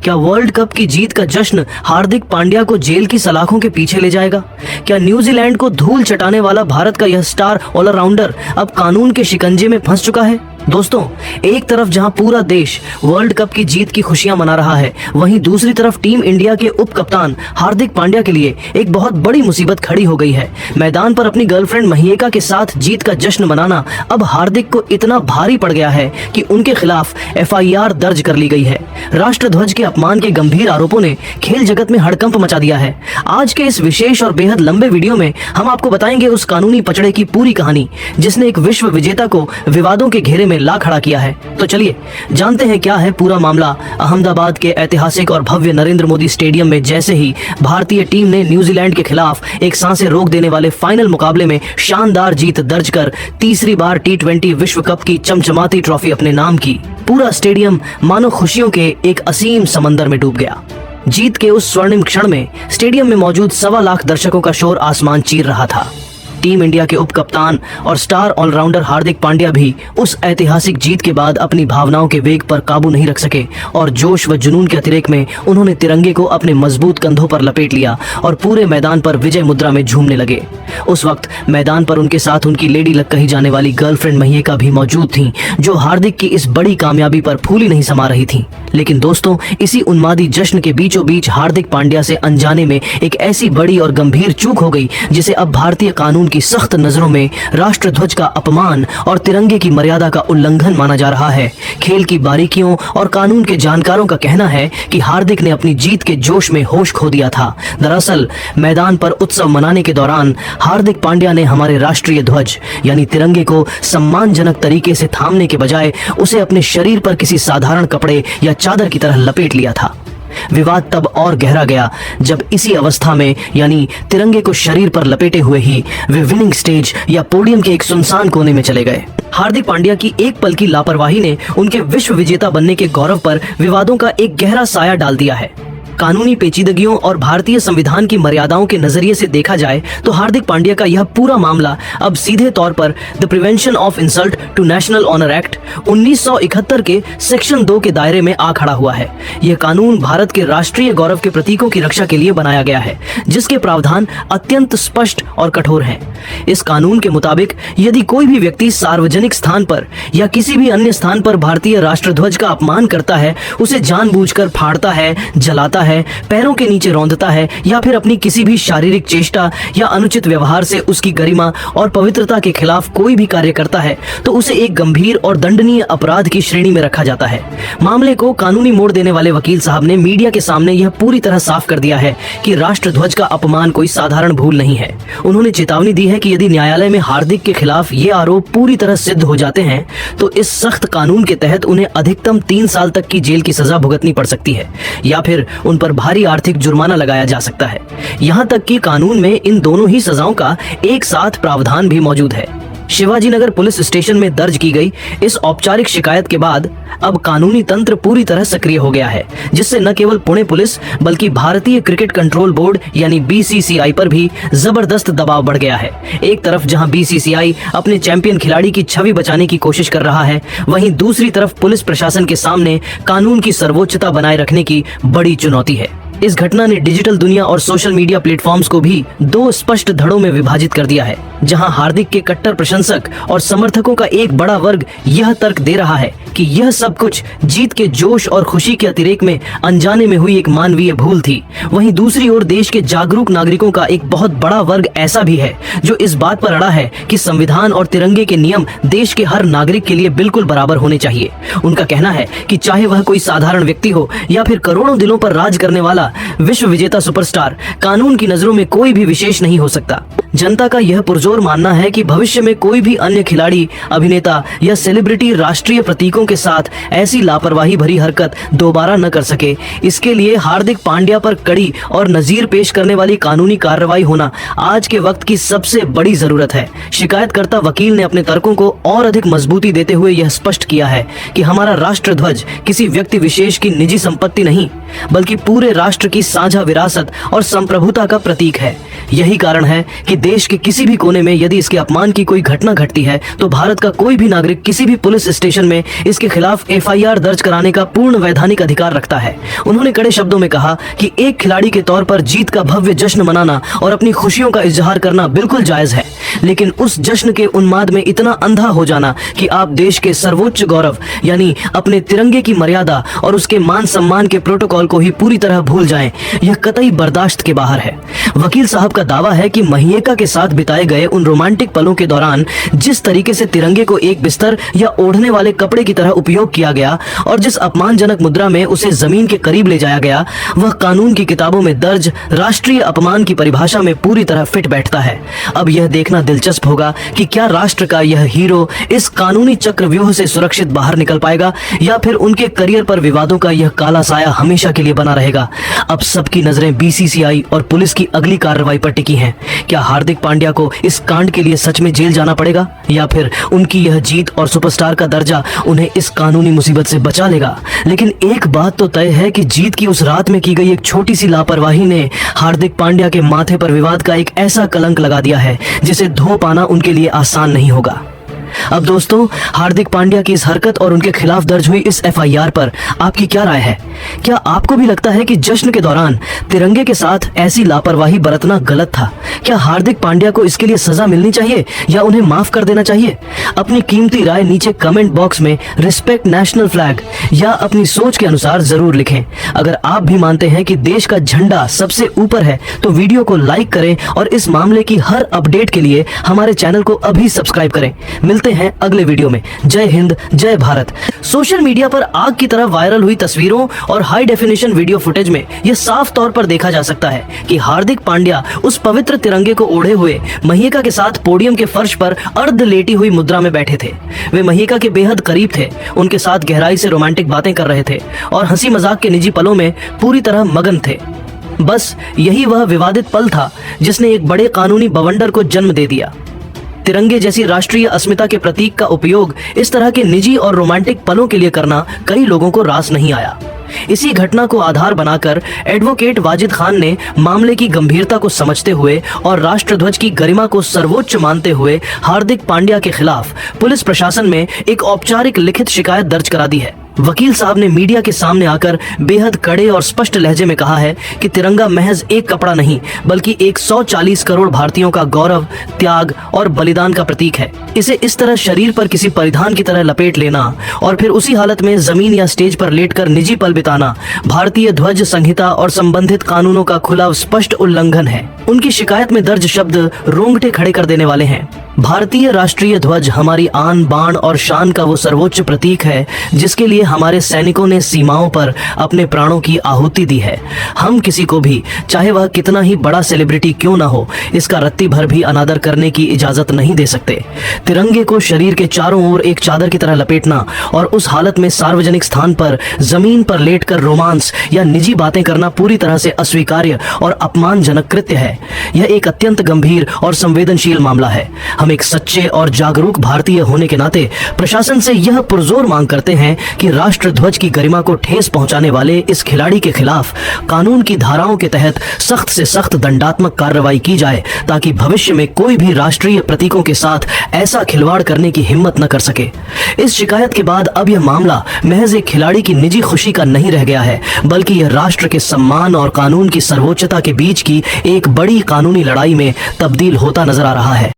क्या world cup की जीत का जश्न हार्दिक पांड्या को जेल की सलाखों के पीछे ले जाएगा? क्या न्यूजीलैंड को धूल चटाने वाला भारत का यह स्टार ऑलराउंडर अब कानून के शिकंजे में फंस चुका है? दोस्तों, एक तरफ जहां पूरा देश वर्ल्ड कप की जीत की खुशियां मना रहा है, वहीं दूसरी तरफ टीम इंडिया के उप कप्तान हार्दिक पांड्या के लिए एक बहुत बड़ी मुसीबत खड़ी हो गई है। मैदान पर अपनी गर्लफ्रेंड महीका के साथ जीत का जश्न मनाना अब हार्दिक को इतना भारी पड़ गया है कि उनके खिलाफ FIR दर्ज कर ली गई है। राष्ट्रध्वज के अपमान के गंभीर आरोपों ने खेल जगत में हड़कंप मचा दिया है। आज के इस विशेष और बेहद लंबे वीडियो में हम आपको बताएंगे उस कानूनी पचड़े की पूरी कहानी जिसने एक विश्व विजेता को विवादों के घेरे में ला खड़ा किया है। तो चलिए जानते हैं क्या है पूरा मामला। अहमदाबाद के ऐतिहासिक और भव्य नरेंद्र मोदी स्टेडियम में जैसे ही भारतीय टीम ने न्यूजीलैंड के खिलाफ एक सांसें रोक देने वाले फाइनल मुकाबले में शानदार जीत दर्ज कर तीसरी बार T20 विश्व कप की चमचमाती ट्रॉफी अपने नाम की, पूरा स्टेडियम मानो खुशियों के एक असीम समंदर में डूब गया। जीत के उस स्वर्णिम क्षण में स्टेडियम में मौजूद 1.25 लाख दर्शकों का शोर आसमान चीर रहा था। टीम इंडिया के उप कप्तान और स्टार ऑलराउंडर हार्दिक पांड्या भी उस ऐतिहासिक जीत के बाद अपनी भावनाओं के वेग पर काबू नहीं रख सके और जोश व जुनून के अतिरेक में उन्होंने तिरंगे को अपने मजबूत कंधों पर लपेट लिया और पूरे मैदान पर विजय मुद्रा में झूमने लगे। उस वक्त मैदान पर उनके साथ उनकी लेडी लग कही जाने वाली गर्लफ्रेंड महीका भी मौजूद थी, जो हार्दिक की इस बड़ी कामयाबी पर फूली नहीं समा रही थी। लेकिन दोस्तों, इसी उन्मादी जश्न के बीचों बीच हार्दिक पांड्या से अनजाने में एक ऐसी बड़ी और गंभीर चूक हो गई जिसे अब भारतीय कानून की सख्त नजरों में राष्ट्रध्वज का अपमान और तिरंगे की मर्यादा का उल्लंघन माना जा रहा है। खेल की बारीकियों और कानून के जानकारों का कहना है कि हार्दिक ने अपनी जीत के जोश में होश खो दिया था। दरअसल मैदान पर उत्सव मनाने के दौरान हार्दिक पांड्या ने हमारे राष्ट्रीय ध्वज यानी तिरंगे को सम्मानजनक तरीके से थामने के बजाय उसे अपने शरीर पर किसी साधारण कपड़े या चादर की तरह लपेट लिया था। विवाद तब और गहरा गया जब इसी अवस्था में यानी तिरंगे को शरीर पर लपेटे हुए ही वे विनिंग स्टेज या पोडियम के एक सुनसान कोने में चले गए। हार्दिक पांड्या की एक पल की लापरवाही ने उनके विश्व विजेता बनने के गौरव पर विवादों का एक गहरा साया डाल दिया है। कानूनी पेचीदगियों और भारतीय संविधान की मर्यादाओं के नजरिए से देखा जाए तो हार्दिक पांड्या का यह पूरा मामला अब सीधे तौर पर the prevention of insult to national honour act 1971 के सेक्शन 2 के दायरे में आ खड़ा हुआ है। यह कानून भारत के राष्ट्रीय गौरव के प्रतीकों की रक्षा के लिए बनाया गया है, जिसके प्रावधान अत्यंत स्पष्ट और कठोर हैं। इस कानून के मुताबिक यदि कोई भी व्यक्ति सार्वजनिक स्थान पर या किसी भी अन्य स्थान पर भारतीय राष्ट्रध्वज का अपमान करता है, उसे जानबूझकर फाड़ता है, जलाता है, पैरों के नीचे रौंदता है या फिर अपनी किसी भी शारीरिक चेष्टा या अनुचित व्यवहार से उसकी गरिमा और पवित्रता के खिलाफ कोई भी कार्य करता है, तो उसे एक गंभीर और दंडनीय अपराध की श्रेणी में रखा जाता है। मामले को कानूनी मोड़ देने वाले वकील साहब ने मीडिया के सामने यह पूरी तरह साफ कर दिया है कि राष्ट्रध्वज का अपमान कोई साधारण भूल नहीं है। उन्होंने चेतावनी दी है कि यदि न्यायालय में हार्दिक के खिलाफ ये आरोप पूरी तरह सिद्ध हो जाते हैं तो इस सख्त कानून के तहत उन्हें अधिकतम 3 साल तक की जेल की सजा भुगतनी पड़ सकती है या फिर उन पर भारी आर्थिक जुर्माना लगाया जा सकता है। यहाँ तक कि कानून में इन दोनों ही सजाओं का एक साथ प्रावधान भी मौजूद है। शिवाजी नगर पुलिस स्टेशन में दर्ज की गई इस औपचारिक शिकायत के बाद अब कानूनी तंत्र पूरी तरह सक्रिय हो गया है, जिससे न केवल पुणे पुलिस बल्कि भारतीय क्रिकेट कंट्रोल बोर्ड यानी BCCI पर भी जबरदस्त दबाव बढ़ गया है। एक तरफ जहां BCCI अपने चैंपियन खिलाड़ी की छवि बचाने की कोशिश कर रहा है, वहीं दूसरी तरफ पुलिस प्रशासन के सामने कानून की सर्वोच्चता बनाए रखने की बड़ी चुनौती है। इस घटना ने डिजिटल दुनिया और सोशल मीडिया प्लेटफॉर्म्स को भी 2 स्पष्ट धड़ों में विभाजित कर दिया है, जहां हार्दिक के कट्टर प्रशंसक और समर्थकों का एक बड़ा वर्ग यह तर्क दे रहा है कि यह सब कुछ जीत के जोश और खुशी के अतिरेक में अनजाने में हुई एक मानवीय भूल थी। वहीं दूसरी ओर देश के जागरूक नागरिकों का एक बहुत बड़ा वर्ग ऐसा भी है जो इस बात पर अड़ा है कि संविधान और तिरंगे के नियम देश के हर नागरिक के लिए बिल्कुल बराबर होने चाहिए। उनका कहना है कि चाहे वह कोई साधारण व्यक्ति हो या फिर करोड़ों दिलों पर राज करने वाला विश्व विजेता सुपरस्टार, कानून की नजरों में कोई भी विशेष नहीं हो सकता। जनता का यह पुरजोर मानना है कि भविष्य में कोई भी अन्य खिलाड़ी, अभिनेता या सेलिब्रिटी राष्ट्रीय प्रतीकों के साथ ऐसी लापरवाही भरी हरकत दोबारा न कर सके। इसके लिए हार्दिक पांड्या पर कड़ी और नजीर पेश करने वाली कानूनी कार्रवाई होना आज के वक्त की सबसे बड़ी जरूरत है। शिकायतकर्ता वकील ने अपने तर्कों को और अधिक मजबूती देते हुए यह स्पष्ट किया है कि हमारा राष्ट्रध्वज किसी व्यक्ति विशेष की निजी संपत्ति नहीं, बल्कि पूरे राष्ट्र की साझा विरासत और संप्रभुता का प्रतीक है। यही कारण है कि देश के किसी भी कोने में यदि इसके अपमान की कोई घटना घटती है तो भारत का कोई भी नागरिक किसी भी पुलिस स्टेशन में इसके खिलाफ एफआईआर दर्ज कराने का पूर्ण वैधानिक अधिकार रखता है। उन्होंने कड़े शब्दों में कहा कि एक खिलाड़ी के तौर पर जीत का भव्य जश्न मनाना और अपनी खुशियों का इजहार करना बिल्कुल जायज है, लेकिन उस जश्न के उन्माद में इतना अंधा हो जाना कि आप देश के सर्वोच्च गौरव यानी अपने तिरंगे की मर्यादा और उसके मान सम्मान के प्रोटोकॉल को ही पूरी तरह भूल जाएं, यह कतई बर्दाश्त के बाहर है। वकील साहब का दावा है कि महिका के साथ बिताए गए उन रोमांटिक पलों के दौरान जिस तरीके से तिरंगे को एक बिस्तर या ओढ़ने वाले कपड़े की तरह उपयोग किया गया और जिस अपमानजनक मुद्रा में उसे जमीन के करीब ले जाया गया, वह कानून की किताबों में दर्ज राष्ट्रीय अपमान की परिभाषा में पूरी तरह फिट बैठता है। अब यह देखना दिलचस्प होगा कि क्या राष्ट्र का यह हीरो इस कानूनी चक्रव्यूह से सुरक्षित बाहर निकल पाएगा या फिर उनके करियर पर विवादों का यह काला साया हमेशा के लिए बना रहेगा। अब सबकी नजरें बीसीसीआई और पुलिस की अगली कार्रवाई पर टिकी हैं। क्या हार्दिक पांड्या को इस कांड के लिए सच में जेल जाना पड़ेगा या फिर उनकी यह जीत और सुपरस्टार का दर्जा उन्हें इस कानूनी मुसीबत से बचा लेगा। लेकिन एक बात तो तय है कि जीत की उस रात में की गई एक छोटी सी लापरवाही ने हार्दिक पांड्या के माथे पर विवाद का एक ऐसा कलंक लगा दिया है जिसे धो पाना उनके लिए आसान नहीं होगा। अब दोस्तों, हार्दिक पांड्या की इस हरकत और उनके खिलाफ दर्ज हुई इस एफआईआर पर आपकी क्या राय है? क्या आपको भी लगता है कि जश्न के दौरान तिरंगे के साथ ऐसी लापरवाही बरतना गलत था? क्या हार्दिक पांड्या को इसके लिए सजा मिलनी चाहिए या उन्हें माफ कर देना चाहिए? अपनी कीमती राय नीचे कमेंट बॉक्स में रिस्पेक्ट नेशनल फ्लैग या अपनी सोच के अनुसार जरूर लिखें। अगर आप भी मानते हैं कि देश का झंडा सबसे ऊपर है तो वीडियो को लाइक करें और इस मामले की हर अपडेट के लिए हमारे चैनल को अभी सब्सक्राइब करें। मिलते हैं अगले वीडियो में। जय हिंद, जय भारत। सोशल मीडिया पर आग की तरह वायरल हुई तस्वीरों और हाई डेफिनेशन वीडियो फुटेज में यह साफ तौर पर देखा जा सकता है कि हार्दिक पांड्या उस पवित्र तिरंगे को ओढ़े हुए महिका के साथ पोडियम के फर्श पर अर्ध लेटी हुई मुद्रा में बैठे थे। वे महिका के बेहद करीब थे, उनके साथ गहराई से रोमांटिक बातें कर रहे थे और हंसी मजाक के निजी पलों में पूरी तरह मगन थे। बस यही वह विवादित पल था जिसने एक बड़े कानूनी बवंडर को जन्म दे दिया। तिरंगे जैसी राष्ट्रीय अस्मिता के प्रतीक का उपयोग इस तरह के निजी और रोमांटिक पलों के लिए करना कई लोगों को रास नहीं आया। इसी घटना को आधार बनाकर एडवोकेट वाजिद खान ने मामले की गंभीरता को समझते हुए और राष्ट्रध्वज की गरिमा को सर्वोच्च मानते हुए हार्दिक पांड्या के खिलाफ पुलिस प्रशासन में एक औपचारिक लिखित शिकायत दर्ज करा दी है। वकील साहब ने मीडिया के सामने आकर बेहद कड़े और स्पष्ट लहजे में कहा है कि तिरंगा महज एक कपड़ा नहीं बल्कि 140 करोड़ भारतीयों का गौरव, त्याग और बलिदान का प्रतीक है। इसे इस तरह शरीर पर किसी परिधान की तरह लपेट लेना और फिर उसी हालत में जमीन या स्टेज पर लेटकर निजी पल बिताना भारतीय ध्वज संहिता और संबंधित कानूनों का खुला स्पष्ट उल्लंघन है। उनकी शिकायत में दर्ज शब्द रोंगटे खड़े कर देने वाले हैं। भारतीय राष्ट्रीय ध्वज हमारी आन बान और शान का वो सर्वोच्च प्रतीक है जिसके लिए हमारे सैनिकों ने सीमाओं पर अपने प्राणों की आहुति दी है। हम किसी को भी, चाहे वह कितना ही बड़ा सेलिब्रिटी क्यों ना हो, इसका रत्ती भर भी अनादर करने की इजाजत नहीं दे सकते। तिरंगे को शरीर के चारों ओर एक चादर की तरह लपेटना और उस हालत में सार्वजनिक स्थान पर जमीन पर लेटकर रोमांस या निजी बातें करना पूरी तरह से अस्वीकार्य और अपमानजनक कृत्य है। यह एक अत्यंत गंभीर और संवेदनशील मामला है। हम एक सच्चे और जागरूक भारतीय होने के नाते प्रशासन से यह पुरजोर मांग करते हैं कि राष्ट्रध्वज की गरिमा को ठेस पहुंचाने वाले इस खिलाड़ी के खिलाफ कानून की धाराओं के तहत सख्त से सख्त दंडात्मक कार्रवाई की जाए ताकि भविष्य में कोई भी राष्ट्रीय प्रतीकों के साथ ऐसा खिलवाड़ करने की हिम्मत न कर सके। इस शिकायत के बाद अब यह मामला महज एक खिलाड़ी की निजी खुशी का नहीं रह गया है बल्कि यह राष्ट्र के सम्मान और कानून की सर्वोच्चता के बीच की एक बड़ी कानूनी लड़ाई में तब्दील होता नजर आ रहा है।